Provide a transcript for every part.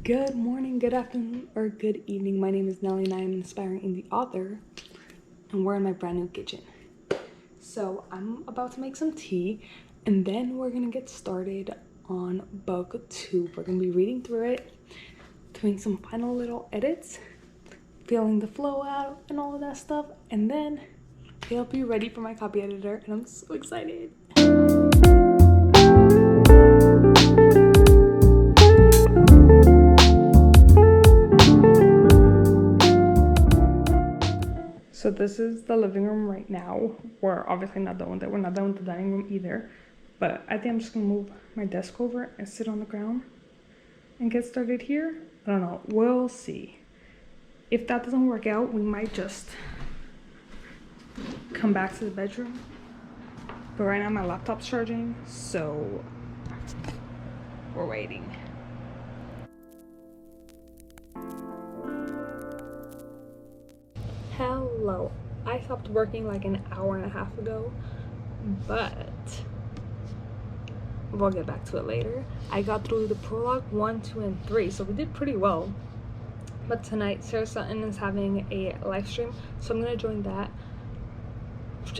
Good morning, good afternoon, or good evening. My name is Nelly and I am an aspiring indie author, and we're in my brand new kitchen. So I'm about to make some tea, and then we're gonna get started on book 2. We're gonna be reading through it, doing some final little edits, feeling the flow out and all of that stuff, and then it'll be ready for my copy editor, and I'm so excited. So this is the living room right now. We're obviously not done with it. We're not done with the dining room either. But I think I'm just gonna move my desk over and sit on the ground and get started here. I don't know, we'll see. If that doesn't work out, we might just come back to the bedroom. But right now my laptop's charging, so we're waiting. Hello, I stopped working like an hour and a half ago, but we'll get back to it later. I got through the prologue 1, 2, and 3, so we did pretty well. But tonight, Sarah Sutton is having a live stream, so I'm gonna join that.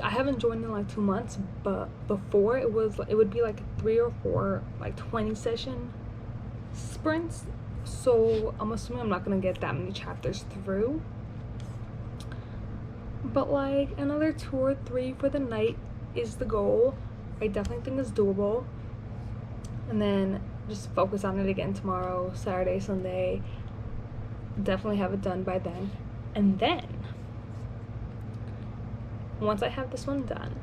I haven't joined in like 2 months, but before it would be like 3 or 4 like 20 session sprints. So I'm assuming I'm not gonna get that many chapters through. But like another 2 or 3 for the night is the goal. I definitely think it's doable. And then just focus on it again tomorrow, Saturday, Sunday. Definitely have it done by then. And then once I have this one done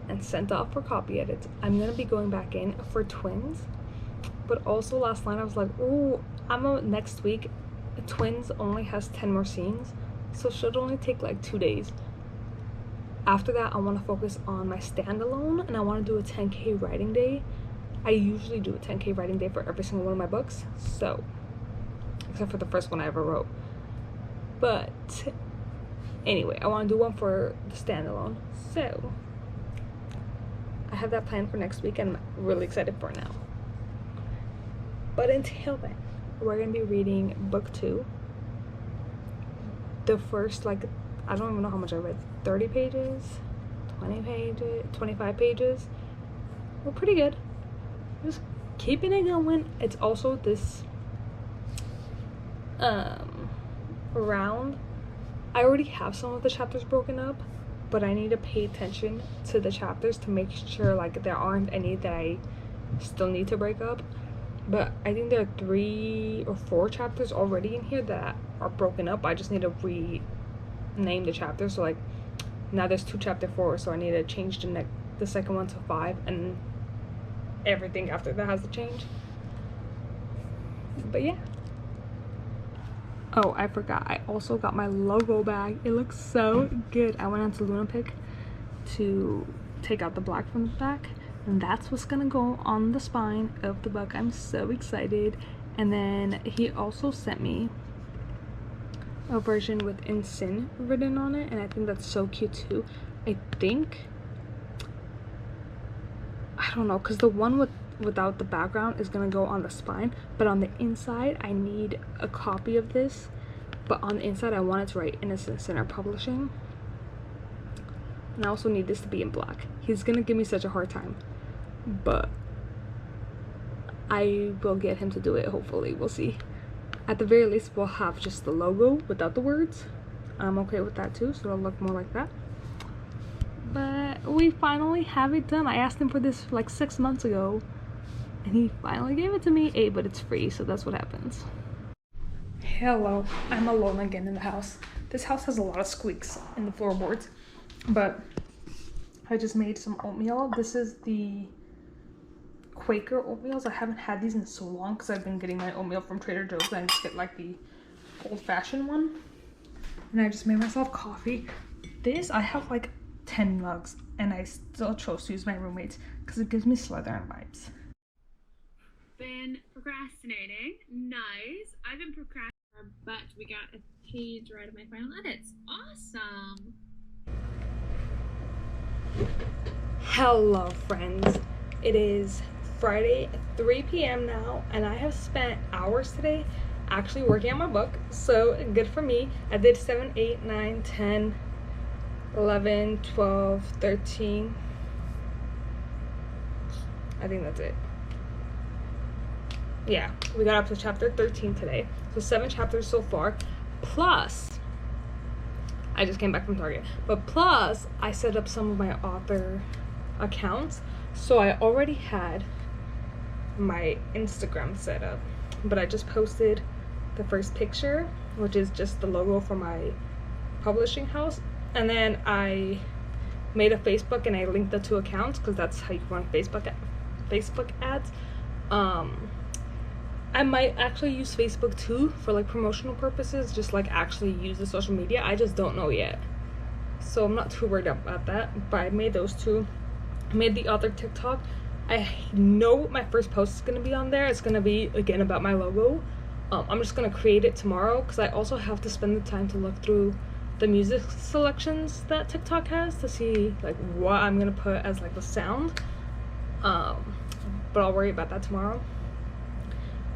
and sent off for copy edits, I'm gonna be going back in for Twins. But also last night I was like, oh, next week Twins only has 10 more scenes, so it should only take like 2 days. After that, I want to focus on my standalone, and I want to do a 10K writing day. I usually do a 10K writing day for every single one of my books, so except for the first one I ever wrote. But anyway, I want to do one for the standalone, so I have that planned for next week, and I'm really excited for it now. But until then, we're gonna be reading book 2. The first, like, I don't even know how much I read, 30 pages, 20 pages, 25 pages. We're pretty good. Just keeping it going. It's also this round. I already have some of the chapters broken up, but I need to pay attention to the chapters to make sure like there aren't any that I still need to break up. But I think there are 3 or 4 chapters already in here that are broken up. I just need to rename the chapters. So like now there's 2 chapter 4, so I need to change the second one to 5, and everything after that has to change. But yeah. Oh, I forgot, I also got my logo bag. It looks so good. I went on to Luna Pick to take out the black from the back, and that's what's gonna go on the spine of the book. I'm so excited. And then he also sent me a version with "In Sin" written on it, and I think that's so cute too. I don't know, because the one without the background is gonna go on the spine, but on the inside I need a copy of this. But on the inside I want it to write Innocent Sinner Publishing, and I also need this to be in black. He's gonna give me such a hard time, but I will get him to do it, hopefully. We'll see. At the very least, we'll have just the logo without the words. I'm okay with that too, so it'll look more like that. But we finally have it done. I asked him for this like 6 months ago, and he finally gave it to me. Hey, but it's free, so that's what happens. Hello, I'm alone again in the house. This house has a lot of squeaks in the floorboards, but I just made some oatmeal. This is the Quaker oatmeals. I haven't had these in so long because I've been getting my oatmeal from Trader Joe's, and I just get like the old-fashioned one. And I just made myself coffee. This, I have like 10 mugs, and I still chose to use my roommate's because it gives me Slytherin vibes. Been procrastinating. Nice. I've been procrastinating, but we got a page right of my final edits. Awesome. Hello, friends. It is Friday at 3 p.m. now, and I have spent hours today actually working on my book, so good for me. I did 7, 8, 9, 10, 11, 12, 13. I think that's it. Yeah, we got up to chapter 13 today. So 7 chapters so far. Plus, I just came back from Target. But plus, I set up some of my author accounts. So I already had my Instagram set up. But I just posted the first picture, which is just the logo for my publishing house. And then I made a Facebook and I linked the 2 accounts because that's how you run Facebook ads. I might actually use Facebook too for like promotional purposes, just like actually use the social media. I just don't know yet, so I'm not too worried about that. But I made those 2. I made the other TikTok. I know my first post is gonna be on there. It's gonna be again about my logo. I'm just gonna create it tomorrow because I also have to spend the time to look through the music selections that TikTok has to see like what I'm gonna put as like the sound. But I'll worry about that tomorrow.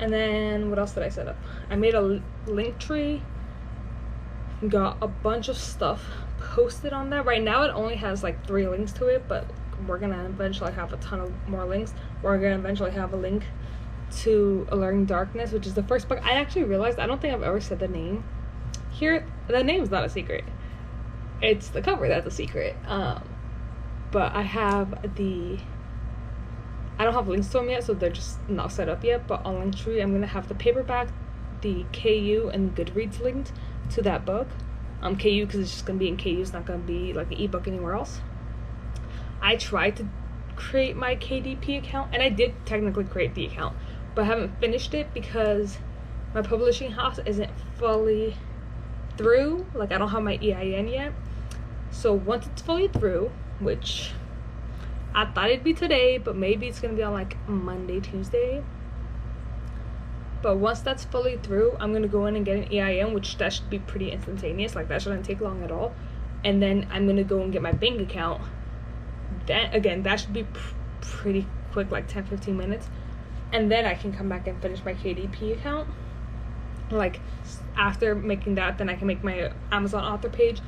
And then what else did I set up? I made a link tree, got a bunch of stuff posted on that. Right now it only has like 3 links to it, but we're gonna eventually have a ton of more links. We're gonna eventually have a link to Alluring Darkness, which is the first book. I actually realized I don't think I've ever said the name here. The name's not a secret, it's the cover that's a secret. But I don't have links to them yet, so they're just not set up yet. But on Linktree, I'm gonna have the paperback, the KU, and Goodreads linked to that book. KU because it's just gonna be in KU. It's not gonna be like an ebook anywhere else. I tried to create my KDP account, and I did technically create the account, but I haven't finished it because my publishing house isn't fully through. Like I don't have my EIN yet. So once it's fully through, which I thought it'd be today, but maybe it's gonna be on like Monday, Tuesday. But once that's fully through, I'm gonna go in and get an EIN, which that should be pretty instantaneous. Like that shouldn't take long at all. And then I'm gonna go and get my bank account. That should be pretty quick, like 10-15 minutes. And then I can come back and finish my KDP account. Like after making that, then I can make my Amazon author page.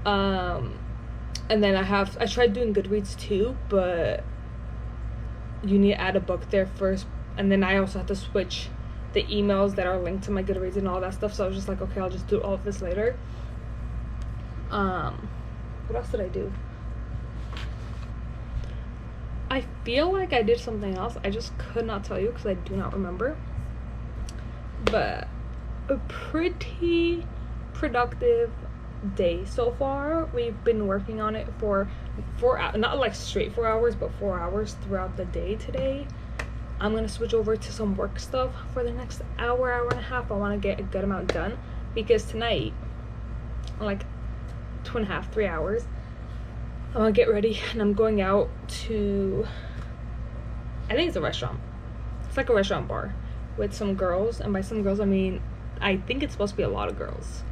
And then I tried doing Goodreads too, but you need to add a book there first. And then I also have to switch the emails that are linked to my Goodreads and all that stuff. So I was just like, okay, I'll just do all of this later. What else did I do? I feel like I did something else. I just could not tell you because I do not remember. But a pretty productive day so far. We've been working on it for 4 hours, not like straight 4 hours, but 4 hours throughout the day today. I'm gonna switch over to some work stuff for the next hour and a half. I want to get a good amount done because tonight, like 2.5, 3 hours, I'm gonna get ready and I'm going out to, I think it's a restaurant. It's like a restaurant bar with some girls, and by some girls I mean I think it's supposed to be a lot of girls.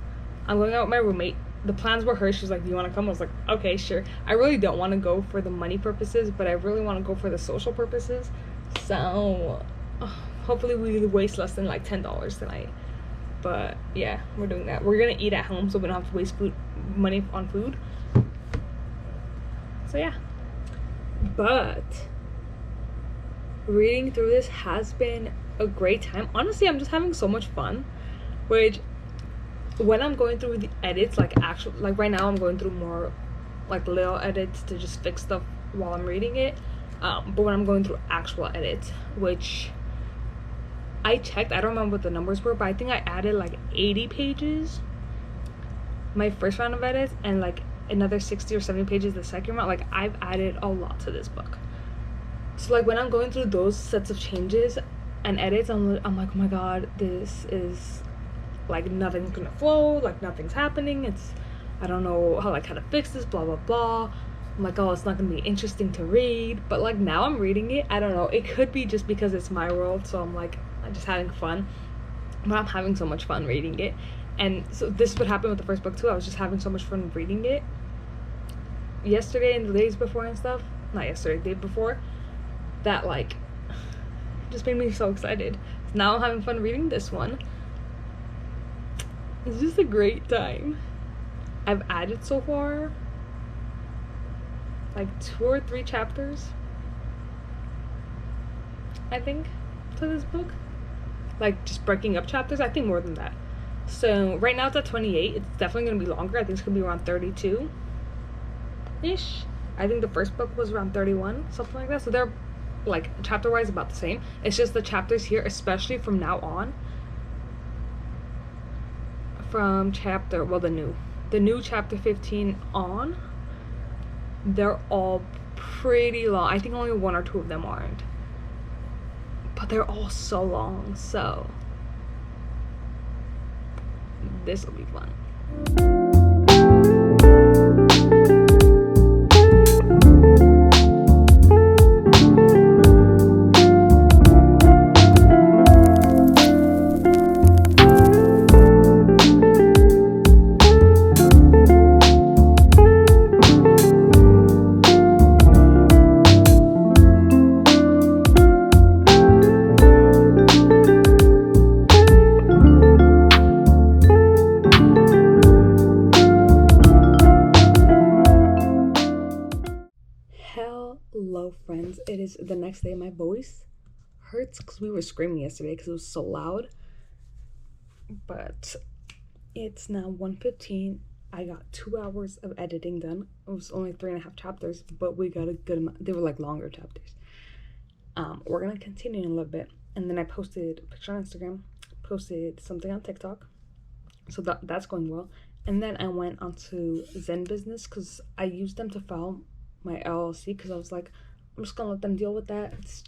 I'm going out with my roommate. The plans were hers. She's like, do you want to come? I was like, okay, sure. I really don't want to go for the money purposes, but I really want to go for the social purposes. So hopefully we waste less than like $10 tonight. But yeah, we're doing that. We're gonna eat at home so we don't have to waste money on food. So yeah. But reading through this has been a great time. Honestly, I'm just having so much fun. Which when I'm going through the edits, like right now I'm going through more like little edits to just fix stuff while I'm reading it. But when I'm going through actual edits, which I checked, I don't remember what the numbers were, but I think I added like 80 pages my first round of edits and like another 60 or 70 pages the second round. Like I've added a lot to this book. So like when I'm going through those sets of changes and edits, I'm like, oh my god, this is like nothing's gonna flow, like nothing's happening. I don't know how to fix this, blah blah blah. I'm like, oh, it's not gonna be interesting to read. But like now I'm reading it, I don't know, it could be just because it's my world, so I'm just having fun. But I'm having so much fun reading it. And so this would happen with the first book too. I was just having so much fun reading it yesterday and the days before and stuff. Not yesterday, the day before. That like just made me so excited. Now I'm having fun reading this one. It's just a great time. I've added so far like 2 or 3 chapters, I think, to this book. Like just breaking up chapters. I think more than that. So right now it's at 28. It's definitely gonna be longer. I think it's gonna be around 32 ish. I think the first book was around 31, something like that. So they're like chapter wise about the same. It's just the chapters here, especially from now on, from chapter, well, the new chapter 15 on, they're all pretty long. I think only 1 or 2 of them aren't, but they're all so long, so this will be fun. Hello friends, it is the next day. My voice hurts because we were screaming yesterday because it was so loud, but it's now 1:15. I got 2 hours of editing done. It was only 3.5 chapters, but we got a good amount. They were like longer chapters. We're gonna continue in a little bit, and then I posted a picture on Instagram, posted something on TikTok, so that's going well. And then I went onto Zen Business because I used them to file my LLC, because I was like, I'm just gonna let them deal with that. It's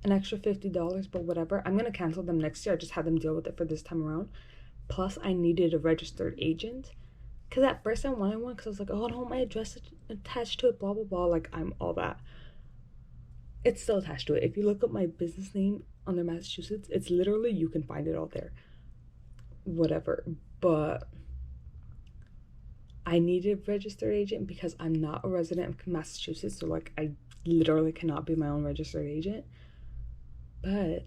an extra $50, but whatever. I'm gonna cancel them next year. I just had them deal with it for this time around. Plus I needed a registered agent, because at first I wanted one because I was like, oh, I don't want my address attached to it, blah blah blah. Like, I'm all that. It's still attached to it. If you look up my business name under Massachusetts, it's literally, you can find it all there, whatever. But I needed a registered agent because I'm not a resident of Massachusetts, so like I literally cannot be my own registered agent. But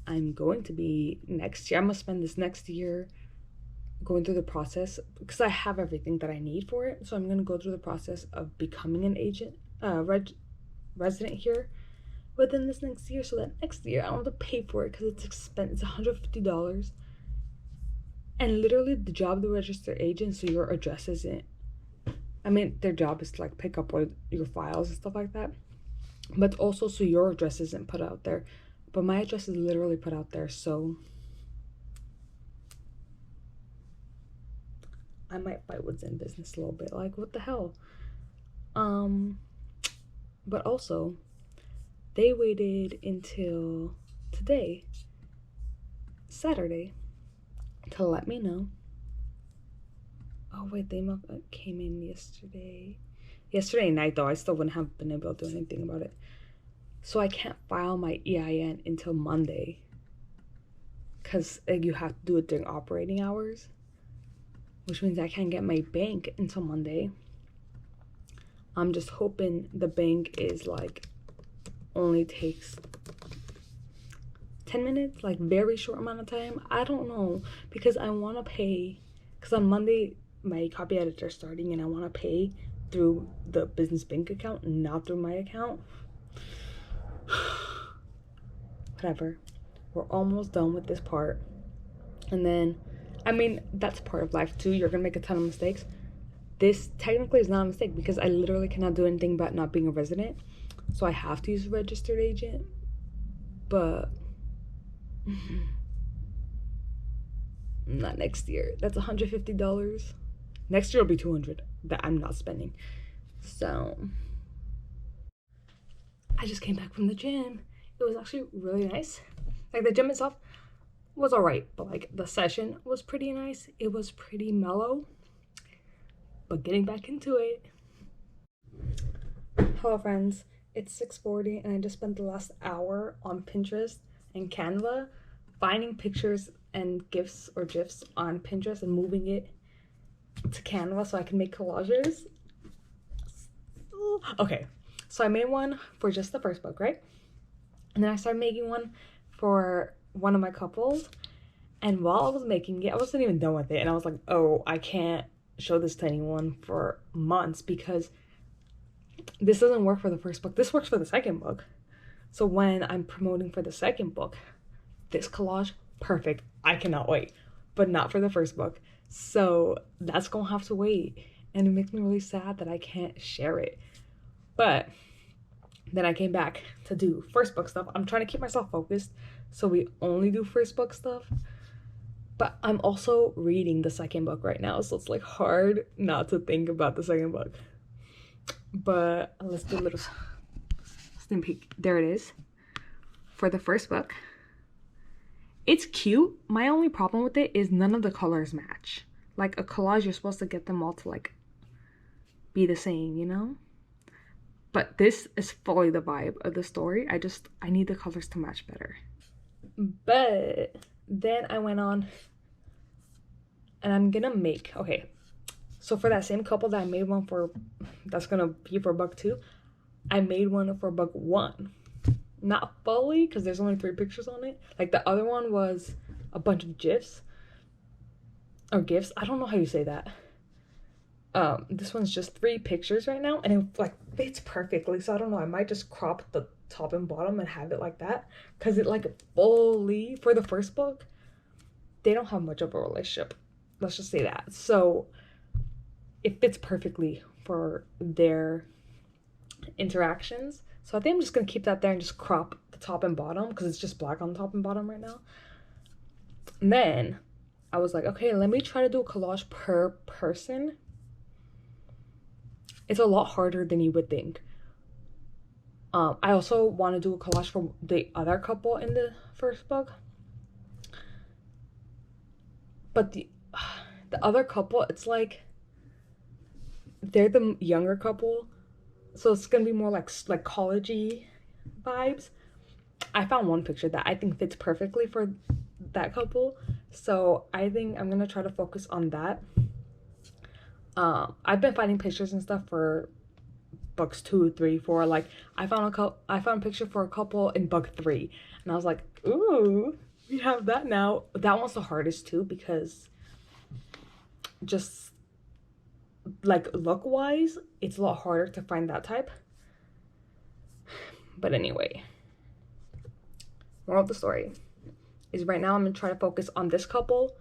I'm going to be next year. I'm gonna spend this next year going through the process because I have everything that I need for it. So I'm gonna go through the process of becoming an agent, resident here within this next year, so that next year I don't have to pay for it because it's expensive. It's $150. And literally the job of the registered agent, so your address isn't, I mean, their job is to like pick up your files and stuff like that, but also so your address isn't put out there. But my address is literally put out there, so I might fight with Zen Business a little bit, like, what the hell. But also they waited until today, Saturday, to let me know. Oh wait, they came in yesterday night though. I still wouldn't have been able to do anything about it, so I can't file my EIN until Monday because you have to do it during operating hours, which means I can't get my bank until Monday. I'm just hoping the bank is like only takes 10 minutes, like very short amount of time. I don't know, because I want to pay, because on Monday my copy editor is starting and I want to pay through the business bank account, not through my account. Whatever, we're almost done with this part, and then, I mean, that's part of life too. You're gonna make a ton of mistakes. This technically is not a mistake because I literally cannot do anything about not being a resident, so I have to use a registered agent. But not next year. That's $150. Next year will be $200 that I'm not spending. So I just came back from the gym. It was actually really nice. Like, the gym itself was alright, but like the session was pretty nice. It was pretty mellow, but getting back into it. Hello friends, it's 6:40 and I just spent the last hour on Pinterest and Canva finding pictures and GIFs on Pinterest and moving it to Canva so I can make collages. Okay, so I made one for just the first book, right? And then I started making one for one of my couples, and while I was making it, I wasn't even done with it, and I was like, oh, I can't show this to anyone for months because this doesn't work for the first book. This works for the second book. So when I'm promoting for the second book, this collage, perfect. I cannot wait. But not for the first book. So that's gonna have to wait. And it makes me really sad that I can't share it. But then I came back to do first book stuff. I'm trying to keep myself focused, so we only do first book stuff. But I'm also reading the second book right now, so it's like hard not to think about the second book. But let's do a little sneak peek. There it is for the first book. It's cute. My only problem with it is none of the colors match. Like a collage, you're supposed to get them all to like be the same, you know? But this is fully the vibe of the story. I need the colors to match better. But then I went on and I'm gonna make, okay, so for that same couple that I made one for, that's gonna be for book 2, I made one for book 1. Not fully, because there's only 3 pictures on it. Like the other one was a bunch of gifs. Or gifts. I don't know how you say that. This one's just 3 pictures right now, and it like fits perfectly. So I don't know. I might just crop the top and bottom and have it like that, because it like fully, for the first book, they don't have much of a relationship. Let's just say that. So it fits perfectly for their interactions. So I think I'm just gonna keep that there and just crop the top and bottom, because it's just black on the top and bottom right now. And then I was like, okay, let me try to do a collage per person. It's a lot harder than you would think. I also want to do a collage for the other couple in the first book. But the other couple, it's like they're the younger couple, so it's gonna be more like college-y vibes. I found one picture that I think fits perfectly for that couple, so I think I'm gonna try to focus on that. I've been finding pictures and stuff for books 2, 3, 4. Like I found a picture for a couple in book 3, and I was like, ooh, we have that now. That one's the hardest too, because just like look wise, it's a lot harder to find that type. But anyway, moral of the story is right now I'm gonna try to focus on this couple.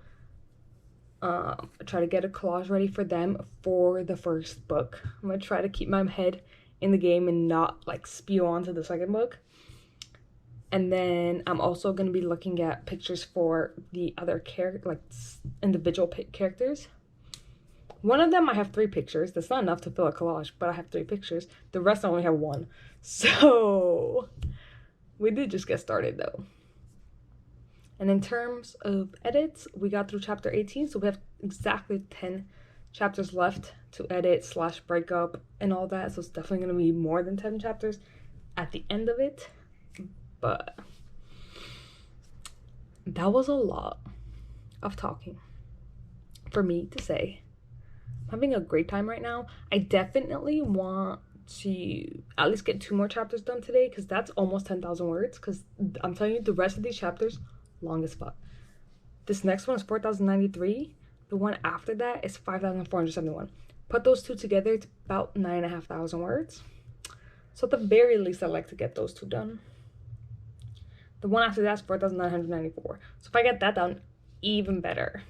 Try to get a collage ready for them for the first book. I'm gonna try to keep my head in the game and not like spew on to the second book. And then I'm also gonna be looking at pictures for the other individual characters. One of them I have 3 pictures. That's not enough to fill a collage, but I have 3 pictures. The rest I only have 1. So we did just get started though. And in terms of edits, we got through chapter 18, so we have exactly 10 chapters left to edit / break up and all that. So it's definitely going to be more than 10 chapters at the end of it. But that was a lot of talking for me to say. I'm having a great time right now. I definitely want to at least get 2 more chapters done today, because that's almost 10,000 words. Because I'm telling you, the rest of these chapters, long as fuck. This next one is 4,093. The one after that is 5,471. Put those 2 together, it's about 9,500 words. So at the very least, I'd like to get those 2 done. The one after that is 4,994. So if I get that done, even better.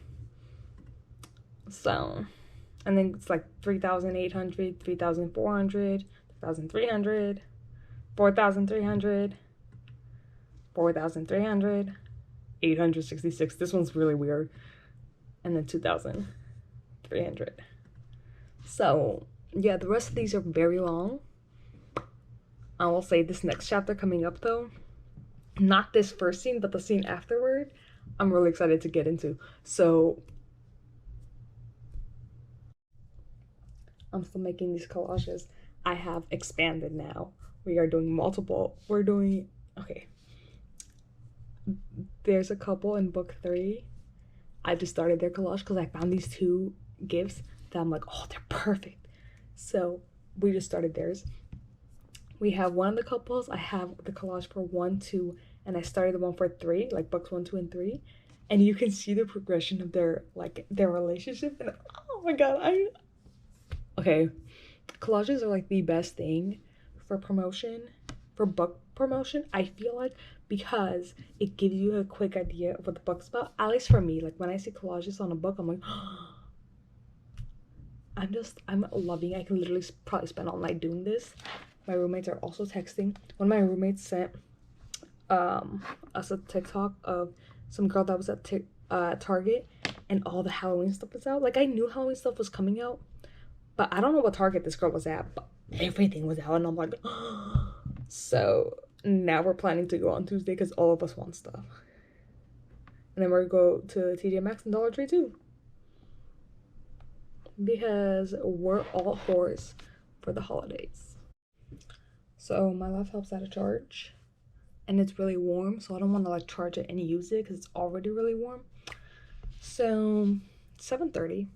So, and then it's like 3,800, 3,400, 3,300, 4,300, 4,300, 866. This one's really weird. And then 2,300. So yeah, the rest of these are very long. I will say this next chapter coming up though, not this first scene, but the scene afterward, I'm really excited to get into. So I'm still making these collages. I have expanded now. We are doing multiple. Okay. There's a couple in book 3. I just started their collage because I found these 2 gifts that I'm like, oh, they're perfect. So we just started theirs. We have one of the couples. I have the collage for 1, 2, and I started the one for 3, like books 1, 2, and 3, and you can see the progression of their relationship, and oh my god, okay, collages are like the best thing for promotion, for book promotion, I feel like, because it gives you a quick idea of what the book's about. At least for me, like when I see collages on a book, I'm like, I'm loving. I can literally probably spend all night doing this. My roommates are also texting. One of my roommates sent us a TikTok of some girl that was at Target, and all the Halloween stuff was out. Like I knew Halloween stuff was coming out, but I don't know what Target this girl was at, but everything was out, and I'm like, so now we're planning to go on Tuesday because all of us want stuff. And then we're going to go to TJ Maxx and Dollar Tree too, because we're all whores for the holidays. So my laptop's out of charge, and it's really warm, so I don't want to like charge it and use it because it's already really warm. So 7:30.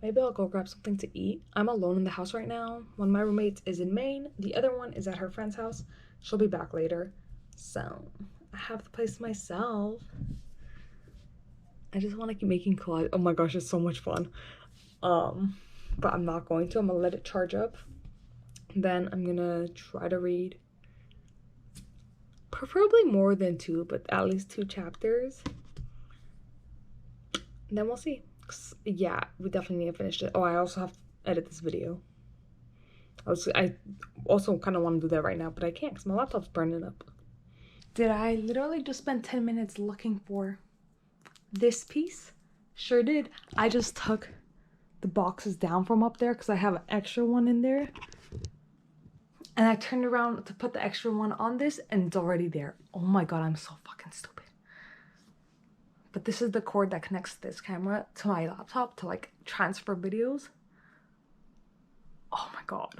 Maybe I'll go grab something to eat. I'm alone in the house right now. One of my roommates is in Maine. The other one is at her friend's house. She'll be back later. So I have the place to myself. I just want to keep making collages. Oh my gosh, it's so much fun. But I'm not going to. I'm gonna let it charge up. Then I'm gonna try to read preferably more than 2, but at least 2 chapters. And then we'll see. Yeah, we definitely need to finish it. Oh, I also have to edit this video. I also kind of want to do that right now, but I can't because my laptop's burning up. Did I literally just spend 10 minutes looking for this piece? Sure did. I just took the boxes down from up there because I have an extra one in there. And I turned around to put the extra one on this, and it's already there. Oh my god, I'm so fucking stupid. But this is the cord that connects this camera to my laptop to like transfer videos. Oh my god.